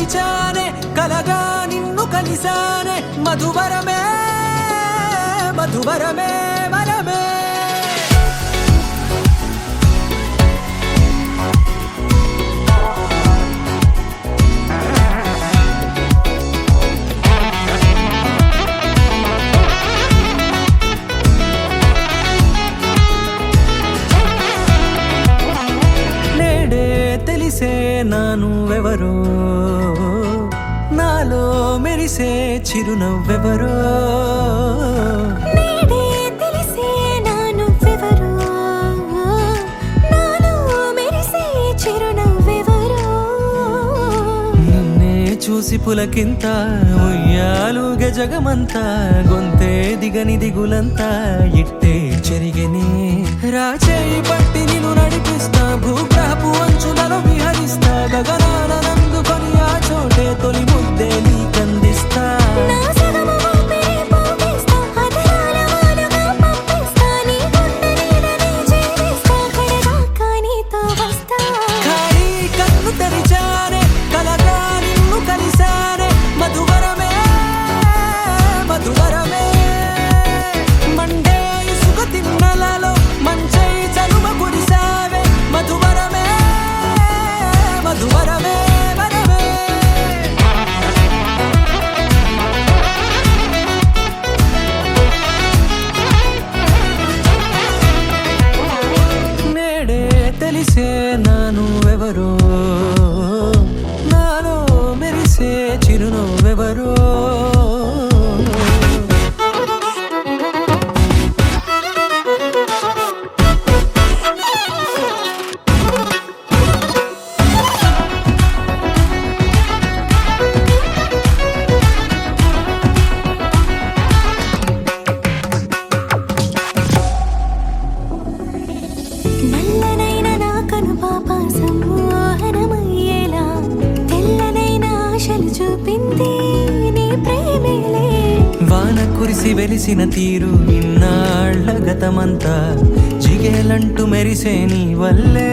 మరిచానే కలగా నిన్ను కలిసానే మధువరమే మధువరమే వరమే తెలిసే నానువెవరో నాలో మెరిసే చిరునవ్వెవరో నేడే తెలిసే నానువెవరో నాలో మెరిసే చిరునవ్వెవరో నిన్నే చూసి పులకింత ఉయ్యాలుగ జగమంతా గొంతే దిగని దిగులంతా ఇట్టే చెరిగెనే రాచేయి పట్టి నిన్ను నడిపిస్తా భూగ్రహపు అంచులలో విహరిస్తా గగనాన నందుకొని ఆ చోటే తొలి ముద్దే నీకందిస్తా నా సగము ఊపిరి పోగిస్తా అదరాల వాలుగా పంపిస్తా నీ గుండె నీడనే చేరిస్తా కడదాకా నీతో వస్తా ఖాళీ కన్ను తెరిచానే కలగా నిన్ను కలిసానే మధువరమే మధువరమే మండే ఇసుక తిన్నలలో మంచై చలువ కురిసావే మధువరమే మధువరమే వరమే నేడే తెలిసే నానువెవరో నాలో మెరిసే చిరునవ్వెవరో నల్లనైన నా కనుపాప సమ్మోహనమయ్యేలా తెల్లనైన ఆశలు చూపింది నీ ప్రేమేలే వాన కురిసి వెలిసిన తీరు ఇన్నాళ్ల గతమంతా జిగేలంటూ మెరిసే నీ వల్లే